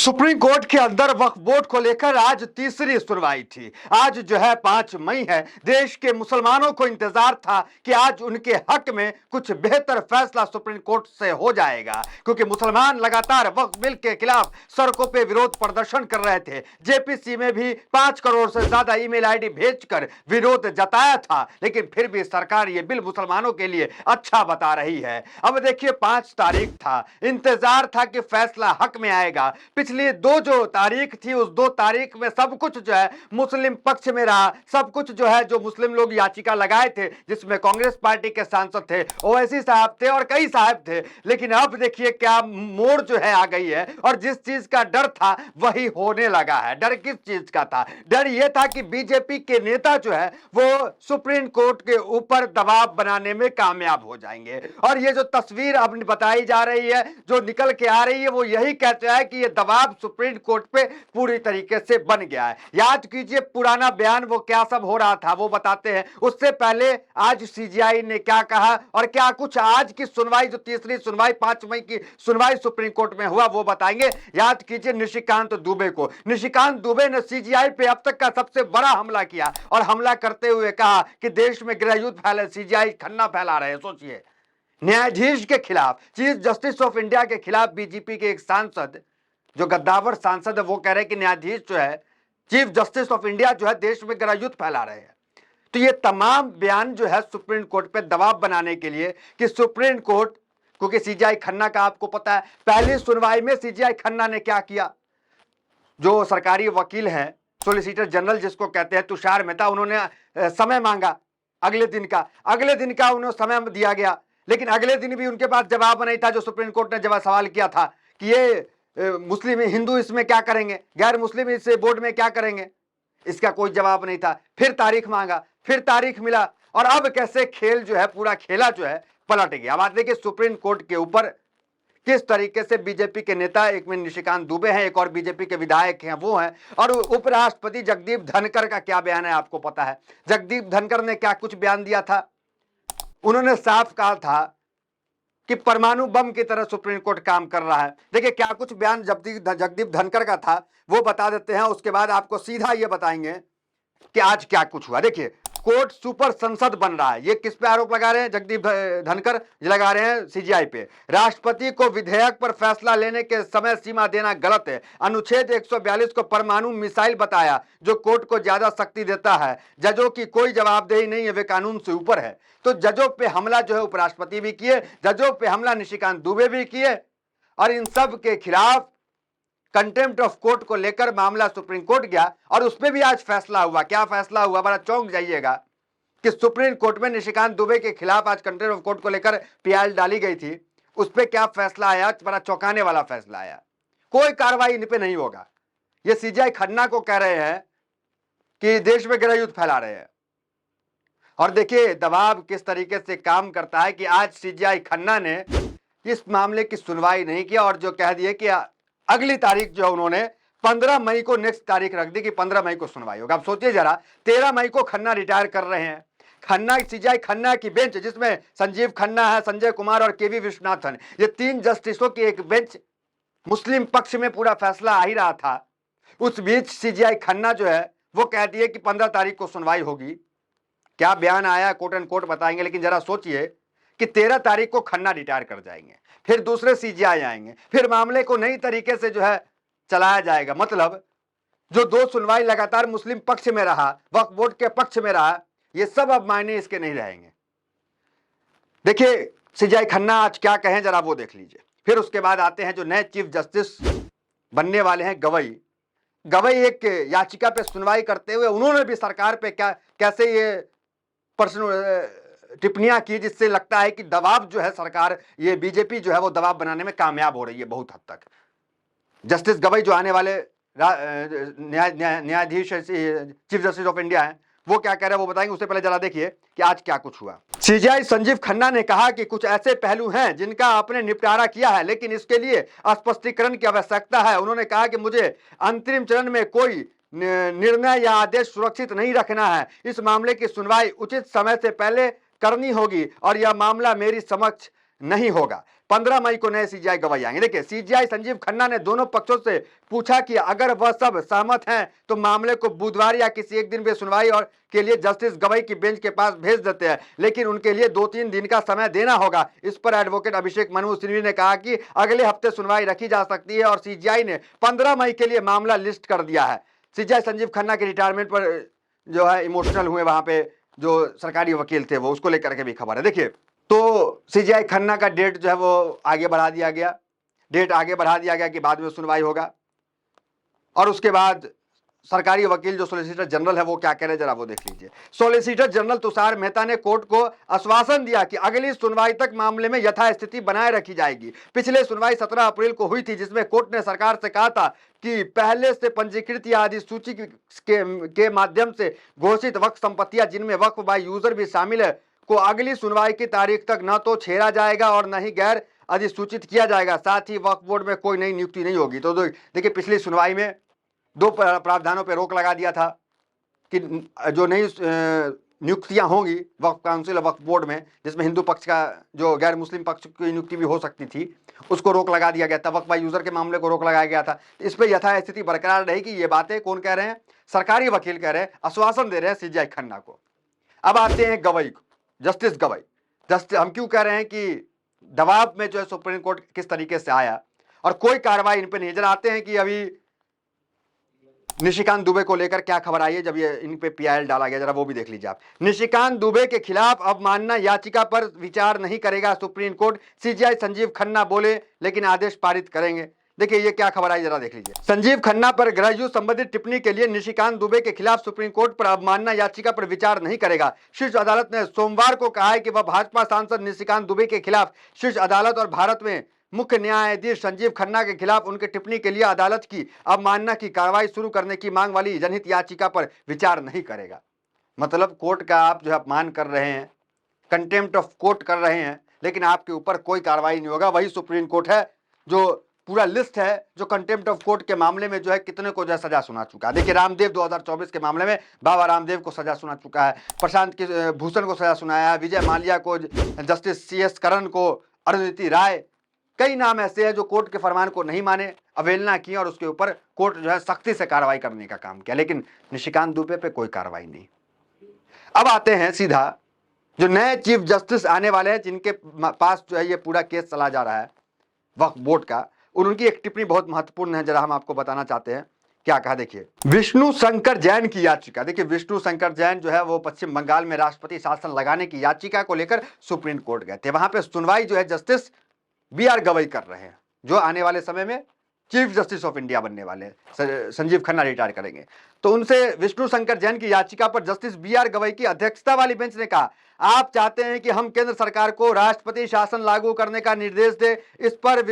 Supreme court के अंदर वक्फ board को लेकर आज तीसरी सुनवाई थी। आज जो है 5 मई है। देश के मुसलमानों को इंतजार था कि आज उनके हक में कुछ बेहतर फैसला सुप्रीम कोर्ट से हो जाएगा, क्योंकि मुसलमान लगातार वक्फ बिल के खिलाफ सड़कों पे विरोध प्रदर्शन कर रहे थे। जेपीसी में भी 5 करोड़ से ज्यादा ईमेल आईडी भेजकर विरोध जताया था, लेकिन फिर भी सरकार ये बिल मुसलमानों के लिए अच्छा बता रही है। अब देखिए 5 तारीख था, इंतजार था कि फैसला हक में आएगा। पिछली 2 जो तारीख थी, उस 2 तारीख में सब कुछ जो है मुस्लिम पक्ष में रहा। सब कुछ जो है, जो मुस्लिम लोग याचिका लगाए थे, जिसमें कांग्रेस पार्टी के सांसद थे, ओवैसी साहब थे और कई साहब थे। लेकिन अब देखिए क्या मोड़ जो है आ गई है, और जिस चीज का डर था वही होने लगा है। डर किस चीज का था? डर यह था कि बीजेपी के नेता जो है वो सुप्रीम कोर्ट के ऊपर दबाव बनाने में कामयाब हो जाएंगे। और ये जो तस्वीर अब बताई जा रही है, जो निकल के आ रही है, वो यही कहता है कि ये दबाव सुप्रीम कोर्ट पे पूरी तरीके से बन गया है। याद कीजिए पुराना बयान, वो क्या सब हो रहा था वो बताते हैं। उससे पहले आज सीजीआई ने क्या कहा और क्या कुछ आज की सुनवाई, जो तीसरी सुनवाई 5 मई की सुनवाई सुप्रीम कोर्ट में हुआ, वो बताएंगे। याद कीजिए निशिकांत दुबे को, निशिकांत दुबे ने सीजीआई पे अब तक का सबसे बड़ा हमला किया और हमला करते हुए कहा कि देश में गृह युद्ध फैले, सीजीआई खन्ना फैला रहे हैं। सोचिए, न्यायाधीश के खिलाफ, चीफ जस्टिस ऑफ इंडिया के खिलाफ बीजेपी के एक सांसद, जो गद्दावर सांसद है, वो कह रहे हैं कि न्यायाधीश जो है, चीफ जस्टिस ऑफ इंडिया जो है, देश में गृह युद्ध फैला रहे हैं। तो ये तमाम बयान जो है सुप्रीम कोर्ट पे दबाव बनाने के लिए कि सुप्रीम कोर्ट, क्योंकि सीजीआई खन्ना का आपको पता है, पहली सुनवाई में सीजीआई खन्ना ने क्या किया, जो सरकारी वकील हैं, सोलिसिटर जनरल जिसको कहते हैं, तुषार मेहता, उन्होंने समय मांगा अगले दिन का उन्हें समय दिया गया, लेकिन अगले दिन भी उनके पास जवाब नहीं था। जो सुप्रीम कोर्ट ने जवाब सवाल किया था कि ये मुस्लिम हिंदू इसमें क्या करेंगे, गैर मुस्लिम इस बोर्ड में क्या करेंगे, इसका कोई जवाब नहीं था। फिर तारीख मांगा, फिर तारीख मिला, और अब कैसे खेल जो है, पूरा खेला जो है पलट गया। अब देखिए सुप्रीम कोर्ट के ऊपर किस तरीके से बीजेपी के नेता, एक में निशिकांत दुबे हैं, एक और बीजेपी के विधायक हैं वो हैं, और उपराष्ट्रपति जगदीप धनखड़ का क्या बयान है आपको पता है। जगदीप धनखड़ ने क्या कुछ बयान दिया था, उन्होंने साफ कहा था कि परमाणु बम की तरह सुप्रीम कोर्ट काम कर रहा है। देखिए क्या कुछ बयान जगदीप धनखड़ का था, वो बता देते हैं, उसके बाद आपको सीधा ये बताएंगे कि आज क्या कुछ हुआ। देखिए, कोर्ट सुपर संसद बन रहा है, ये किस पे आरोप लगा रहे हैं जगदीप धनखड़, लगा रहे हैं सीजीआई पे। राष्ट्रपति को विधेयक पर फैसला लेने के समय सीमा देना गलत है। अनुच्छेद 142 को परमाणु मिसाइल बताया, जो कोर्ट को ज्यादा शक्ति देता है। जजों की कोई जवाबदेही नहीं है, वे कानून से ऊपर है। तो जजों पे हमला जो है उपराष्ट्रपति भी किए, जजों पे हमला निशिकांत दुबे भी किए, और इन सब के खिलाफ कंटेम्प्ट ऑफ कोर्ट को लेकर मामला सुप्रीम कोर्ट गया, और उसमें भी आज फैसला हुआ। क्या फैसला हुआ, बड़ा चौंक जाइएगा कि सुप्रीम कोर्ट में निशिकांत दुबे के खिलाफ आज कंटेम्प्ट ऑफ कोर्ट को लेकर पीआईएल डाली गई थी, उस पर क्या फैसला आया, बड़ा चौंकाने वाला फैसला आया। कोई कार्रवाई इन पे नहीं होगा। ये सीजीआई खन्ना को कह रहे हैं कि देश में गृह युद्ध फैला रहे हैं। और देखिए दबाव किस तरीके से काम करता है कि आज सीजीआई खन्ना ने इस मामले की सुनवाई नहीं किया, और जो कह दिए कि अगली तारीख जो उन्होंने 15 मई को नेक्स्ट तारीख रख दी कि 15 मई को सुनवाई होगा। अब सोचिए जरा, 13 मई को खन्ना रिटायर कर रहे हैं। खन्ना, सीजीआई खन्ना की बेंच, जिसमें संजीव खन्ना है, संजय कुमार और केवी विश्वनाथन, ये 3 जस्टिसों की एक बेंच, मुस्लिम पक्ष में पूरा फैसला आ ही रहा था। उस बीच सीजीआई खन्ना जो है वो कहती है कि 15 तारीख को सुनवाई होगी। क्या बयान आया कोर्ट एंड कोर्ट बताएंगे, लेकिन जरा सोचिए कि 13 तारीख को खन्ना रिटायर कर जाएंगे, फिर दूसरे सीजीआई आएंगे, फिर मामले को नई तरीके से जो है चलाया जाएगा। मतलब जो 2 सुनवाई लगातार मुस्लिम पक्ष में रहा, वक्फ बोर्ड के पक्ष में रहा, ये सब अब मायने इसके नहीं रहेंगे। देखिए सीजीआई खन्ना आज क्या कहें, जरा वो देख लीजिए। फिर उसके बाद आते हैं जो नए चीफ जस्टिस बनने वाले हैं, गवई। गवई एक याचिका पे सुनवाई करते हुए उन्होंने भी सरकार पे क्या कैसे ये प्रश्न टिप्पणियां की, जिससे लगता है कि दबाव जो है सरकार, ये बीजेपी जो है वो दबाव बनाने में कामयाब हो रही है बहुत हद तक। जस्टिस गवई जो आने वाले न्यायाधीश चीफ जस्टिस ऑफ इंडिया हैं, वो क्या कह रहे हैं वो बताएंगे। उससे पहले जरा देखिए कि आज क्या कुछ हुआ। सीजीआई संजीव खन्ना ने कहा कि कुछ ऐसे पहलू हैं जिनका आपने निपटारा किया है, लेकिन इसके लिए स्पष्टीकरण की आवश्यकता है। उन्होंने कहा कि मुझे अंतरिम चरण में कोई निर्णय या आदेश सुरक्षित नहीं रखना है। इस मामले की सुनवाई उचित समय से पहले करनी होगी, और यह मामला मेरी समक्ष नहीं होगा। 15 मई को नए सीजीआई गवाही आएंगे। देखिए, सीजीआई संजीव खन्ना ने दोनों पक्षों से पूछा कि अगर वह सब सहमत हैं तो मामले को बुधवार या किसी एक दिन में सुनवाई और के लिए जस्टिस गवाई की बेंच के पास भेज देते हैं, लेकिन उनके लिए 2-3 दिन का समय देना होगा। इस पर एडवोकेट अभिषेक मनु सिंघवी ने कहा कि अगले हफ्ते सुनवाई रखी जा सकती है और सीजीआई ने 15 मई के लिए मामला लिस्ट कर दिया है। सीजीआई संजीव खन्ना के रिटायरमेंट पर जो है इमोशनल हुए वहां पे जो सरकारी वकील थे वो, उसको लेकर के भी खबर है। देखिए, तो सीजीआई खन्ना का डेट जो है वो आगे बढ़ा दिया गया, डेट आगे बढ़ा दिया गया कि बाद में सुनवाई होगा। और उसके बाद सरकारी वकील जो सॉलिसिटर जनरल है वो क्या कह रहे हैं जरा वो देख लीजिए। सॉलिसिटर जनरल तुषार मेहता ने कोर्ट को आश्वासन दिया कि अगली सुनवाई तक मामले में यथास्थिति बनाए रखी जाएगी। पिछले सुनवाई 17 अप्रैल को हुई थी, जिसमें कोर्ट ने सरकार से कहा था कि पहले से पंजीकृत या अधिसूची के माध्यम से घोषित वक्फ संपत्तियां जिनमें वक्फ बाय यूजर भी शामिल है को अगली सुनवाई की तारीख तक न तो छेड़ा जाएगा और न ही गैर अधिसूचित किया जाएगा। साथ ही वक्फ बोर्ड में कोई नई नियुक्ति नहीं होगी। तो देखिए, पिछली सुनवाई में 2 प्रावधानों पर रोक लगा दिया था कि जो नई नियुक्तियां होंगी वक्फ काउंसिल और वक्फ बोर्ड में, जिसमें हिंदू पक्ष का जो गैर मुस्लिम पक्ष की नियुक्ति भी हो सकती थी, उसको रोक लगा दिया गया था। वक्फ बाय यूजर के मामले को रोक लगाया गया था। इस पर यथास्थिति बरकरार रहेगी। ये बातें कौन कह रहे हैं? सरकारी वकील कह रहे हैं, आश्वासन दे रहे हैं सीजीआई खन्ना को। अब आते हैं गवई को, जस्टिस गवई। हम क्यों कह रहे हैं कि दबाव में जो है सुप्रीम कोर्ट किस तरीके से आया और कोई कार्रवाई इन पर नहीं। नजर आते हैं कि अभी निशिकांत दुबे को लेकर क्या खबर आई है जब ये इन पे पीआईएल डाला गया, जरा वो भी देख लीजिए आप। निशिकांत दुबे के खिलाफ अवमानना याचिका पर विचार नहीं करेगा supreme court, CGI Sanjeev Khanna बोले, लेकिन आदेश पारित करेंगे। देखिए, ये क्या खबर आई जरा देख लीजिए। संजीव खन्ना पर गृहयुद्ध संबंधित टिप्पणी के लिए निशिकांत दुबे के खिलाफ सुप्रीम कोर्ट पर अवमानना याचिका पर विचार नहीं करेगा। शीर्ष अदालत ने सोमवार को कहा है कि वह भाजपा सांसद निशिकांत दुबे के खिलाफ शीर्ष अदालत और भारत में मुख्य न्यायाधीश संजीव खन्ना के खिलाफ उनके टिप्पणी के लिए अदालत की अवमानना की कार्रवाई शुरू करने की मांग वाली जनहित याचिका पर विचार नहीं करेगा। मतलब कोर्ट का आप जो अपमान कर रहे हैं, कंटेम्प्ट ऑफ कोर्ट कर रहे हैं, लेकिन आपके ऊपर कोई कार्रवाई नहीं होगा। वही सुप्रीम कोर्ट है जो पूरा लिस्ट है जो कंटेम्प्ट ऑफ कोर्ट के मामले में जो है कितने को जो है सजा सुना चुका है। देखिए, रामदेव 2024 के मामले में बाबा रामदेव को सजा सुना चुका है, प्रशांत भूषण को सजा सुनाया है, विजय माल्या को, जस्टिस CS करण को, अरुंधति राय, कई नाम ऐसे हैं जो कोर्ट के फरमान को नहीं माने, अवहेलना की और उसके ऊपर कोर्ट जो है सख्ती से कार्रवाई करने का काम किया, लेकिन निशिकांत दुबे पे कोई कार्रवाई नहीं। अब आते हैं सीधा जो नए चीफ जस्टिस आने वाले हैं, जिनके पास जो है ये पूरा केस चला जा रहा है वक्फ बोर्ड का, उनकी एक टिप्पणी बहुत महत्वपूर्ण है, जरा हम आपको बताना चाहते हैं क्या कहा। देखिए, विष्णु शंकर जैन की याचिका। देखिए, विष्णु शंकर जैन जो है वो पश्चिम बंगाल में राष्ट्रपति शासन लगाने की याचिका को लेकर सुप्रीम कोर्ट गए थे। वहां पे सुनवाई जो है जस्टिस BR गवई कर रहे हैं, जो आने वाले समय में चीफ जस्टिस ऑफ इंडिया बनने वाले हैं। संजीव खन्ना रिटायर करेंगे। तो उनसे विष्णु शंकर जैन की याचिका पर जस्टिस BR गवई की अध्यक्षता वाली बेंच ने कहा, आप चाहते हैं कि हम केंद्र सरकार को राष्ट्रपति शासन लागू करने का निर्देश दे। इस पर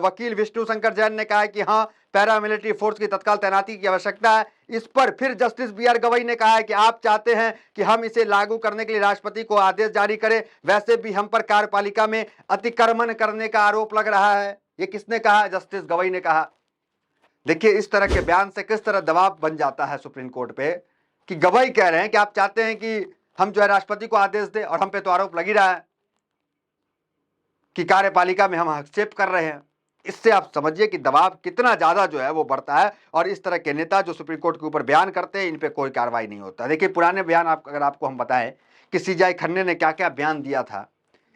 वकील विष्णु शंकर जैन ने कहा कि हाँ, पैरामिलिट्री फोर्स की तत्काल तैनाती की आवश्यकता है। इस पर फिर जस्टिस BR गवई ने कहा है कि आप चाहते हैं कि हम इसे लागू करने के लिए राष्ट्रपति को आदेश जारी करें। वैसे भी हम पर कार्यपालिका में अतिक्रमण करने का आरोप लग रहा है। ये किसने कहा? जस्टिस गवई ने कहा। देखिए, इस तरह के बयान से किस तरह दबाव बन जाता है सुप्रीम कोर्ट पे कि गवई कह रहे हैं कि आप चाहते हैं कि हम जो है राष्ट्रपति को आदेश दें, और हम पे तो आरोप लग ही रहा है कि कार्यपालिका में हम हस्तक्षेप कर रहे हैं। इससे आप समझिए कि दबाव कितना ज्यादा जो है वो बढ़ता है, और इस तरह के नेता जो सुप्रीम कोर्ट के ऊपर बयान करते हैं, इन पे कोई कार्रवाई नहीं होता। देखिए, पुराने बयान अगर आपको हम बताएं कि सीजीआई खन्ना ने क्या क्या बयान दिया था,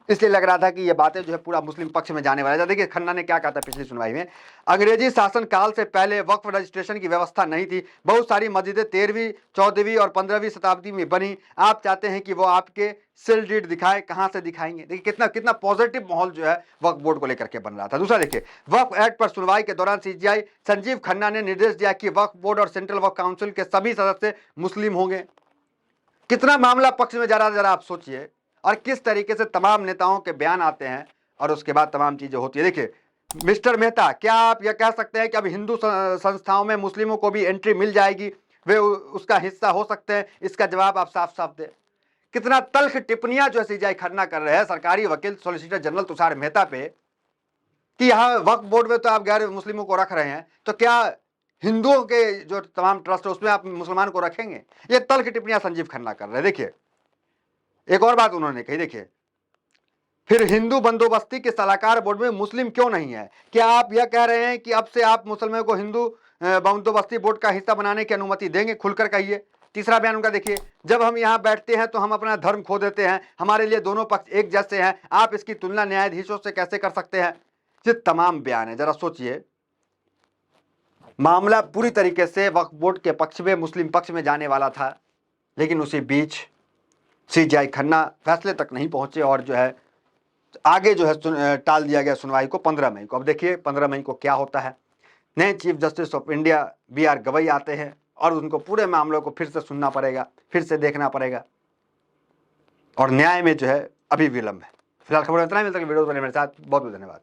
इसलिए लग रहा था कि ये बातें जो है पूरा मुस्लिम पक्ष में जाने वाला है। देखिए, खन्ना ने क्या कहा था पिछली सुनवाई में, अंग्रेजी शासन काल से पहले वक्फ रजिस्ट्रेशन की व्यवस्था नहीं थी। बहुत सारी मस्जिदें 13वीं, 14वीं और 15वीं शताब्दी में बनी। आप चाहते हैं कि वो आपके सील डीड दिखाए, कहां से दिखाएंगे? देखिए, कितना कितना पॉजिटिव माहौल जो है वक्फ बोर्ड को लेकर के बन रहा था। दूसरा देखिए, वक्फ एक्ट पर सुनवाई के दौरान सीजीआई संजीव खन्ना ने निर्देश दिया कि वक्फ बोर्ड और सेंट्रल वक्फ काउंसिल के सभी सदस्य मुस्लिम होंगे। कितना मामला पक्ष में जा रहा है, जरा आप सोचिए, और किस तरीके से तमाम नेताओं के बयान आते हैं और उसके बाद तमाम चीजें होती है। देखिए, मिस्टर मेहता, क्या आप यह कह सकते हैं कि अब हिंदू संस्थाओं में मुस्लिमों को भी एंट्री मिल जाएगी, वे उसका हिस्सा हो सकते हैं? इसका जवाब आप साफ साफ दें। कितना तल्ख टिप्पणियां जो है सीजीआई खन्ना कर रहे हैं सरकारी वकील सॉलिसिटर जनरल तुषार मेहता पे कि यहाँ वक्फ बोर्ड में तो आप गैर मुस्लिमों को रख रहे हैं, तो क्या हिंदुओं के जो तमाम ट्रस्ट है उसमें आप मुसलमान को रखेंगे? ये तल्ख टिप्पणियां संजीव खन्ना कर रहे हैं। देखिए, एक और बात उन्होंने कही। देखिए, फिर हिंदू बंदोबस्ती के सलाहकार बोर्ड में मुस्लिम क्यों नहीं है? क्या आप यह कह रहे हैं कि अब से आप मुसलमानों को हिंदू बंदोबस्ती बोर्ड का हिस्सा बनाने की अनुमति देंगे? खुलकर कहिए। तीसरा बयान उनका देखिए, जब हम यहाँ बैठते हैं तो हम अपना धर्म खो देते हैं, हमारे लिए दोनों पक्ष एक जैसे हैं, आप इसकी तुलना न्यायाधीशों से कैसे कर सकते हैं? ये तमाम बयान है। जरा सोचिए, मामला पूरी तरीके से वक्फ बोर्ड के पक्ष में, मुस्लिम पक्ष में जाने वाला था, लेकिन उसी बीच सीजीआई खन्ना फैसले तक नहीं पहुंचे और जो है आगे जो है टाल दिया गया सुनवाई को 15 मई को। अब देखिए 15 मई को क्या होता है। नए chief justice of India BR Gavai आते हैं और उनको पूरे मामलों को फिर से सुनना पड़ेगा, फिर से देखना पड़ेगा, और न्याय में जो है अभी विलंब है। फिलहाल खबर इतना ही, मिलता है वीडियो बने मेरे साथ। बहुत बहुत धन्यवाद।